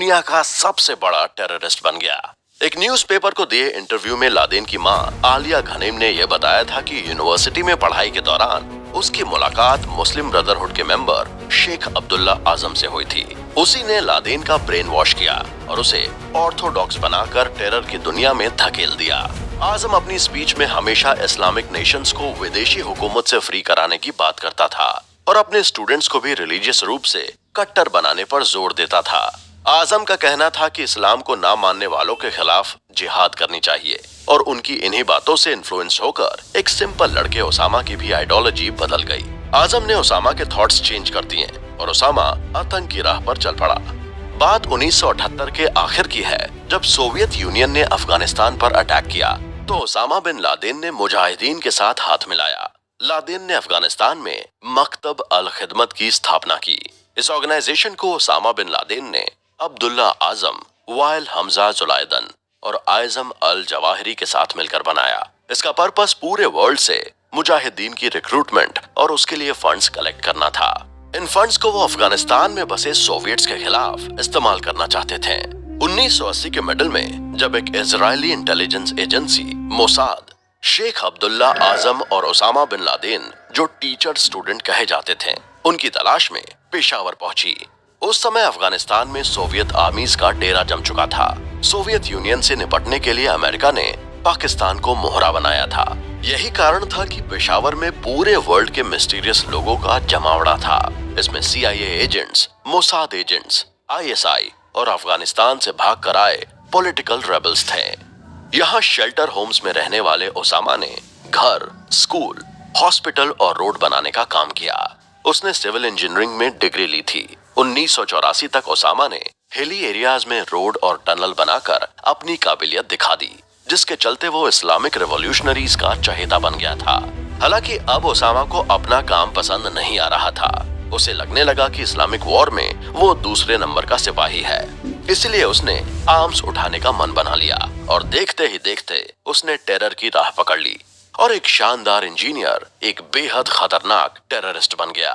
दुनिया का सबसे बड़ा टेररिस्ट बन गया। एक न्यूज़पेपर को दिए इंटरव्यू में लादेन की मां आलिया घनीम ने यह बताया था कि यूनिवर्सिटी में पढ़ाई के दौरान उसकी मुलाकात मुस्लिम ब्रदरहुड के मेंबर शेख अब्दुल्ला आजम से हुई थी। उसी ने लादेन का ब्रेन वॉश किया और उसे ऑर्थोडॉक्स बनाकर टेरर की दुनिया में धकेल दिया। आजम अपनी स्पीच में हमेशा इस्लामिक नेशंस को विदेशी हुकूमत से फ्री कराने की बात करता था और अपने स्टूडेंट्स को भी रिलीजियस रूप से कट्टर बनाने पर जोर देता था। आजम का कहना था कि इस्लाम को ना मानने वालों के खिलाफ जिहाद करनी चाहिए और उनकी इन्हीं बातों से इन्फ्लुएंस होकर एक सिंपल लड़के ओसामा की भी आइडियोलॉजी बदल गई। आजम ने ओसामा के थॉट्स चेंज कर दिए और ओसामा आतंक की राह पर चल पड़ा। बात 1978 के आखिर की है, जब सोवियत यूनियन ने अफगानिस्तान पर अटैक किया तो ओसामा बिन लादेन ने मुजाहिदीन के साथ हाथ मिलाया। लादेन ने अफगानिस्तान में मकतब अल खिदमत की स्थापना की। इस ऑर्गेनाइजेशन को ओसामा बिन लादेन ने अब्दुल्ला आजम, वाइल हमजा जुलायदन और आइजम अल जवाहिरी के साथ मिलकर बनाया। इसका पर्पस पूरे वर्ल्ड से मुजाहिदीन की रिक्रूटमेंट और उसके लिए फंड्स कलेक्ट करना था। इन फंड्स को वो अफगानिस्तान में बसे सोवियट्स के खिलाफ इस्तेमाल करना चाहते थे। 1980 के मिडल में जब एक Israeli intelligence agency Mossad Sheikh Abdullah Azzam और ओसामा बिन लादेन, जो टीचर स्टूडेंट कहे जाते थे, उनकी तलाश में पेशावर पहुंची। उस समय अफगानिस्तान में सोवियत आर्मीज का डेरा जम चुका था। सोवियत यूनियन से निपटने के लिए अमेरिका ने पाकिस्तान को मोहरा बनाया था। यही कारण था कि पेशावर में पूरे वर्ल्ड के मिस्टीरियस लोगों का जमावड़ा था। इसमें CIA agents, Mossad agents, ISI और अफगानिस्तान से भाग कर आए पॉलिटिकल रेबल्स थे। यहाँ शेल्टर होम्स में रहने वाले ओसामा ने घर, स्कूल, हॉस्पिटल और रोड बनाने का काम किया। उसने सिविल इंजीनियरिंग में डिग्री ली थी। 1984 तक ओसामा ने हिली एरियाज में रोड और टनल बनाकर अपनी काबिलियत दिखा दी, जिसके चलते वो इस्लामिक रेवोल्यूशनरीज का चहेता बन गया था। हालांकि अब ओसामा को अपना काम पसंद नहीं आ रहा था। उसे लगने लगा कि इस्लामिक वॉर में वो दूसरे नंबर का सिपाही है। इसलिए उसने आर्म्स उठाने का मन बना लिया और देखते ही देखते उसने टेरर की राह पकड़ ली और एक शानदार इंजीनियर, एक बेहद खतरनाक टेररिस्ट बन गया।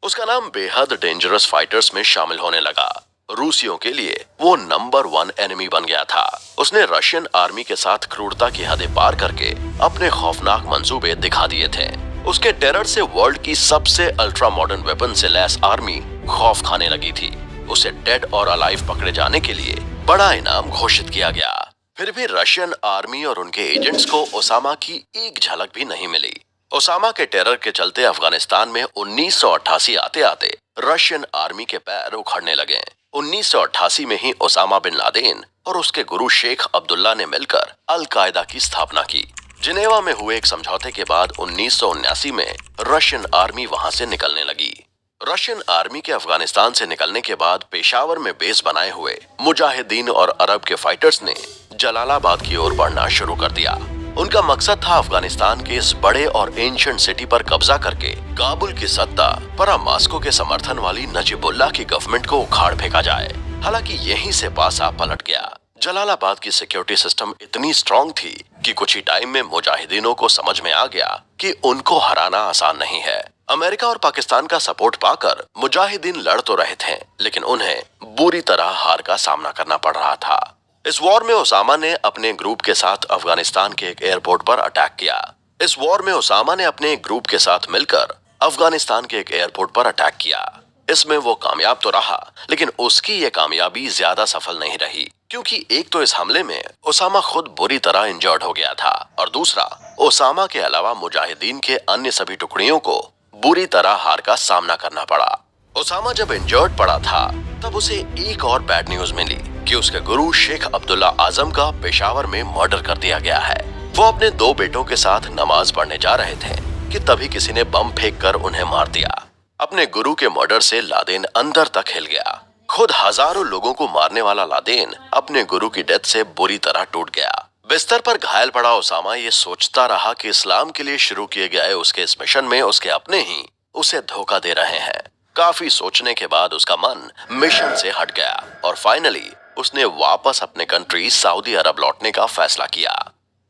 उसका नाम बेहद डेंजरस फाइटर्स में शामिल होने लगा। रूसियों के लिए वो नंबर 1 एनिमी बन गया था। उसने रशियन आर्मी के साथ क्रूरता की हदें पार करके अपने खौफनाक मंसूबे दिखा दिए थे। उसके टेरर से वर्ल्ड की सबसे अल्ट्रा मॉडर्न वेपन से लैस आर्मी खौफ खाने लगी थी। उसे डेड और अलाइव पकड़े जाने के लिए बड़ा इनाम घोषित किया गया। फिर भी रशियन आर्मी और उनके एजेंट्स को ओसामा की एक झलक भी नहीं मिली। ओसामा के टेरर के चलते अफगानिस्तान में 1988 आते आते रशियन आर्मी के पैर उखड़ने लगे। 1988 में ही ओसामा बिन लादेन और उसके गुरु शेख अब्दुल्ला ने मिलकर अल कायदा की स्थापना की। जिनेवा में हुए एक समझौते के बाद 1979 में रशियन आर्मी वहां से निकलने लगी। रशियन आर्मी के अफगानिस्तान से निकलने के बाद पेशावर में बेस बनाए हुए मुजाहिदीन और अरब के फाइटर्स ने जलालाबाद की ओर बढ़ना शुरू कर दिया। उनका मकसद था अफगानिस्तान के इस बड़े और एंशिएंट सिटी पर कब्जा करके काबुल की सत्ता पर मास्को के समर्थन वाली नजीबुल्लाह की गवर्नमेंट को उखाड़ फेंका जाए। हालांकि यहीं से पासा पलट गया। जलालाबाद की सिक्योरिटी सिस्टम इतनी स्ट्रांग थी कि कुछ ही टाइम में मुजाहिदीनों को समझ में आ गया कि उनको हराना आसान नहीं है। अमेरिका और पाकिस्तान का सपोर्ट पाकर मुजाहिदीन लड़ तो रहे थे, लेकिन उन्हें बुरी तरह हार का सामना करना पड़ रहा था। इस वॉर में ओसामा ने अपने ग्रुप के साथ अफगानिस्तान के एक एयरपोर्ट पर अटैक किया। इस वॉर में ओसामा ने अपने ग्रुप के साथ मिलकर अफगानिस्तान के एक एयरपोर्ट पर अटैक किया। इसमें वो कामयाब तो रहा, लेकिन उसकी ये कामयाबी ज्यादा सफल नहीं रही, क्योंकि एक तो इस हमले में ओसामा खुद बुरी तरह इंजर्ड हो गया था और दूसरा, ओसामा के अलावा मुजाहिदीन के अन्य सभी टुकड़ियों को बुरी तरह हार का सामना करना पड़ा। ओसामा जब इंजर्ड पड़ा था तब उसे एक और बैड न्यूज मिली कि उसके गुरु शेख अब्दुल्ला आजम का पेशावर में मर्डर कर दिया गया है। वो अपने 2 बेटों के साथ नमाज पढ़ने जा रहे थे कि तभी किसी ने बम फेंक कर उन्हें मार दिया। अपने गुरु के मर्डर से लादेन अंदर तक हिल गया। खुद हजारों लोगों को मारने वाला लादेन अपने गुरु की डेथ से बुरी तरह टूट गया। बिस्तर पर घायल पड़ा ओसामा ये सोचता रहा कि इस्लाम के लिए शुरू किए गए उसके इस मिशन में उसके अपने ही उसे धोखा दे रहे हैं। काफी सोचने के बाद उसका मन मिशन से हट गया और फाइनली उसने वापस अपने कंट्री सऊदी अरब लौटने का फैसला किया।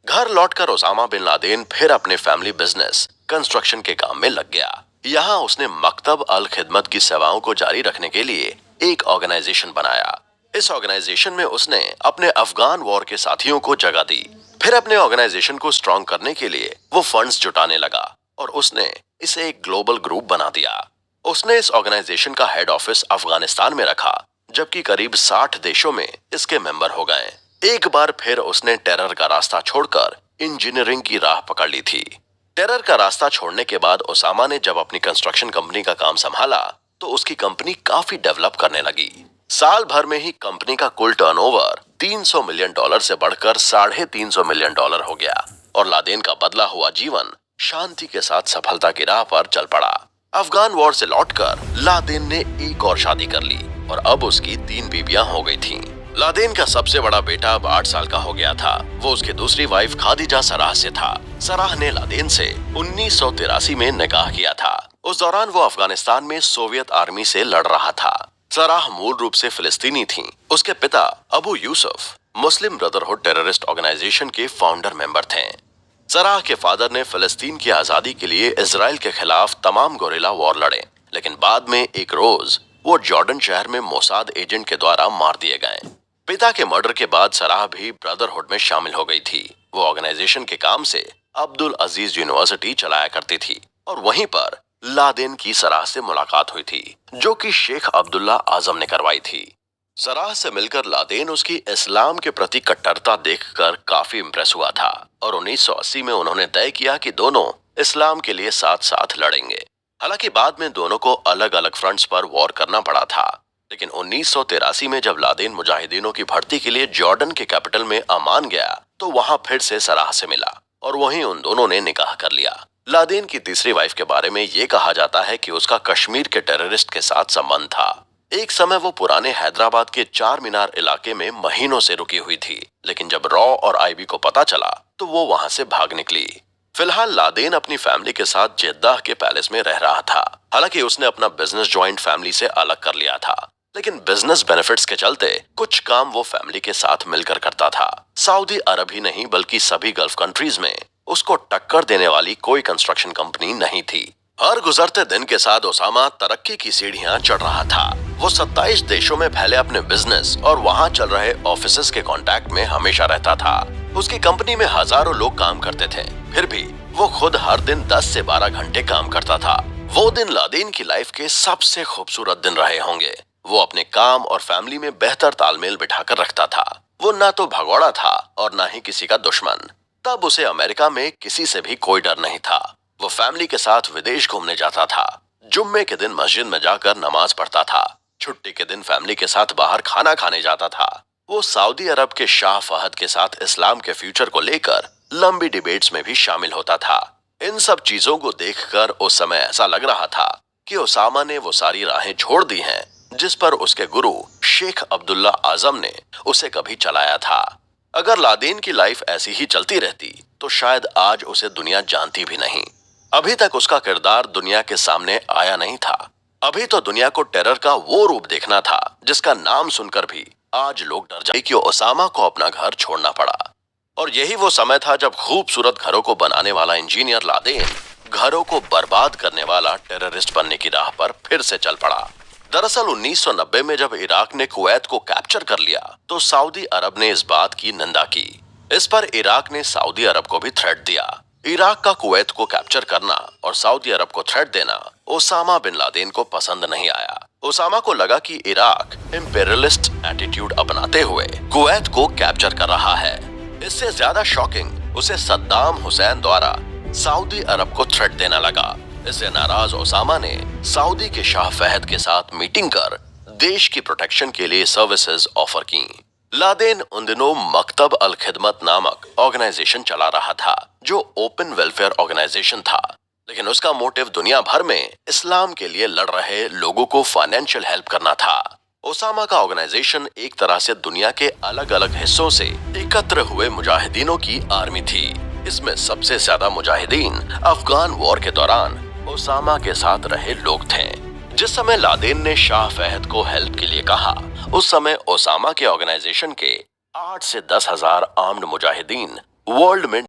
घर लौटकर ओसामा बिन लादेन फिर अपने फैमिली बिजनेस कंस्ट्रक्शन के काम में लग गया। यहाँ उसने मकतब अल खिदमत की सेवाओं को जारी रखने के लिए एक ऑर्गेनाइजेशन बनाया। इस ऑर्गेनाइजेशन में उसने अपने अफगान वॉर के साथियों को जगह दी। फिर अपने ऑर्गेनाइजेशन को स्ट्रॉन्ग करने के लिए वो फंड्स जुटाने लगा और उसने इसे एक ग्लोबल ग्रुप बना दिया। उसने इस ऑर्गेनाइजेशन का हेड ऑफिस अफगानिस्तान में रखा, जबकि करीब 60 देशों में इसके मेंबर हो गए। एक बार फिर उसने टेरर का रास्ता छोड़कर इंजीनियरिंग की राह पकड़ ली थी। टेरर का रास्ता छोड़ने के बाद ओसामा ने जब अपनी कंस्ट्रक्शन कंपनी का काम संभाला तो उसकी कंपनी काफी डेवलप करने लगी। साल भर में ही कंपनी का कुल टर्नओवर $300 मिलियन से बढ़कर $350 मिलियन हो गया और लादेन का बदला हुआ जीवन शांति के साथ सफलता की राह पर चल पड़ा। अफगान वॉर से लौटकर लादेन ने एक और शादी कर ली और अब उसकी 3 बीबियां हो गई थीं। लादेन का सबसे बड़ा बेटा अब 8 साल का हो गया था। वो उसकी दूसरी वाइफ खादिजा सराह से था। सराह ने लादेन से 1983 में निकाह किया था। उस दौरान वो अफगानिस्तान में सोवियत आर्मी से लड़ रहा था। सराह मूल रूप से फिलिस्तीनी थीं। उसके पिता अबू यूसुफ मुस्लिम ब्रदरहुड टेररिस्ट ऑर्गेनाइजेशन के फाउंडर मेंबर थे। सराह के फादर ने फिलिस्तीन की आजादी के लिए इजराइल के खिलाफ तमाम गोरिल्ला वॉर लड़े, लेकिन बाद में एक रोज वो जॉर्डन शहर में मोसाद एजेंट के द्वारा मार दिए गए। पिता के मर्डर के बाद सराह भी ब्रदरहुड में शामिल हो गई थी। वो ऑर्गेनाइजेशन के काम से अब्दुल अजीज यूनिवर्सिटी चलाया करती थी और वहीं पर लादेन की सराह से मुलाकात हुई थी, जो कि शेख अब्दुल्ला आजम ने करवाई थी। सराह से मिलकर लादेन उसकी इस्लाम के प्रति कट्टरता देखकर काफी इम्प्रेस हुआ था और 1980 में उन्होंने तय किया कि दोनों इस्लाम के लिए साथ साथ लड़ेंगे। हालांकि बाद में दोनों को अलग अलग फ्रंट्स पर वॉर करना पड़ा था, लेकिन 1983 में जब लादेन मुजाहिदीनों की भर्ती के लिए जॉर्डन के कैपिटल में अमान गया तो वहां फिर से सराह से मिला और वहीं उन दोनों ने निकाह कर लिया। लादेन की तीसरी वाइफ के बारे में ये कहा जाता है कि उसका कश्मीर के टेररिस्ट के साथ संबंध था। एक समय वो पुराने हैदराबाद के चार मीनार इलाके में महीनों से रुकी हुई थी, लेकिन जब रॉ और आईबी को पता चला तो वो वहां से भाग निकली। फिलहाल लादेन अपनी फैमिली के साथ जेद्दाह के पैलेस में रह रहा था। हालांकि उसने अपना बिजनेस ज्वाइंट फैमिली से अलग कर लिया था, लेकिन बिजनेस बेनिफिट्स के चलते कुछ काम वो फैमिली के साथ मिलकर करता था। सऊदी अरब ही नहीं बल्कि सभी गल्फ कंट्रीज में उसको टक्कर देने वाली कोई कंस्ट्रक्शन कंपनी नहीं थी। हर गुजरते दिन के साथ ओसामा तरक्की की सीढ़ियां चढ़ रहा था। वो 27 देशों में फैले अपने बिजनेस और वहां चल रहे ऑफिसेस के कांटेक्ट में हमेशा रहता था। उसकी कंपनी में हजारों लोग काम करते थे, फिर भी वो खुद हर दिन 10 से 12 घंटे काम करता था। वो दिन लादेन की लाइफ के सबसे खूबसूरत दिन रहे होंगे। वो अपने काम और फैमिली में बेहतर तालमेल बिठाकर रखता था। वो ना तो भगौड़ा था और ना ही किसी का दुश्मन। तब उसे अमेरिका में किसी से भी कोई डर नहीं था। वो फैमिली के साथ विदेश घूमने जाता था। जुम्मे के दिन मस्जिद में जाकर नमाज पढ़ता था। छुट्टी के दिन फैमिली के साथ बाहर खाना खाने जाता था। वो सऊदी अरब के शाह फहद के साथ इस्लाम के फ्यूचर को लेकर लंबी डिबेट्स में भी शामिल होता था। इन सब चीजों को देखकर उस समय ऐसा लग रहा था कि ओसामा ने वो सारी राहें छोड़ दी हैं जिस पर उसके गुरु शेख अब्दुल्ला आजम ने उसे कभी चलाया था। अगर लादेन की लाइफ ऐसी ही चलती रहती तो शायद आज उसे दुनिया जानती भी नहीं। अभी तक उसका किरदार दुनिया के सामने आया नहीं था। अभी तो दुनिया को टेरर का वो रूप देखना था जिसका नाम सुनकर भी आज लोग डर जाए कि ओसामा को अपना घर छोड़ना पड़ा। और यही वो समय था जब खूबसूरत घरों को बनाने वाला इंजीनियर लादेन घरों को बर्बाद करने वाला टेररिस्ट बनने की राह पर फिर से चल पड़ा। दरअसल 1990 में जब इराक ने कुवैत को कैप्चर कर लिया तो सऊदी अरब ने इस बात की निंदा की। इस पर इराक ने सऊदी अरब को भी थ्रेट दिया। इराक का कुवैत को कैप्चर करना और सऊदी अरब को थ्रेट देना ओसामा बिन लादेन को पसंद नहीं आया। ओसामा को लगा कि इराक इंपीरियलिस्ट एटीट्यूड अपनाते हुए कुवैत को कैप्चर कर रहा है। इससे ज्यादा शॉकिंग उसे सद्दाम हुसैन द्वारा सऊदी अरब को थ्रेट देना लगा। इससे नाराज ओसामा ने सऊदी के शाह फहद के साथ मीटिंग कर देश की प्रोटेक्शन के लिए सर्विसेज ऑफर की। लादेन उन दिनों मकतब अल खिदमत नामक ऑर्गेनाइजेशन चला रहा था जो ओपन वेलफेयर ऑर्गेनाइजेशन था, लेकिन उसका मोटिव दुनिया भर में इस्लाम के लिए लड़ रहे लोगों को फाइनेंशियल हेल्प करना था। ओसामा का ऑर्गेनाइजेशन एक तरह से दुनिया के अलग अलग हिस्सों से एकत्र हुए मुजाहिदीनों की आर्मी थी। इसमें सबसे ज्यादा मुजाहिदीन अफगान वॉर के दौरान ओसामा के साथ रहे लोग थे। जिस समय लादेन ने शाह फहद को हेल्प के लिए कहा, उस समय ओसामा के ऑर्गेनाइजेशन के 8 से 10 हजार आर्म्ड मुजाहिदीन वर्ल्ड में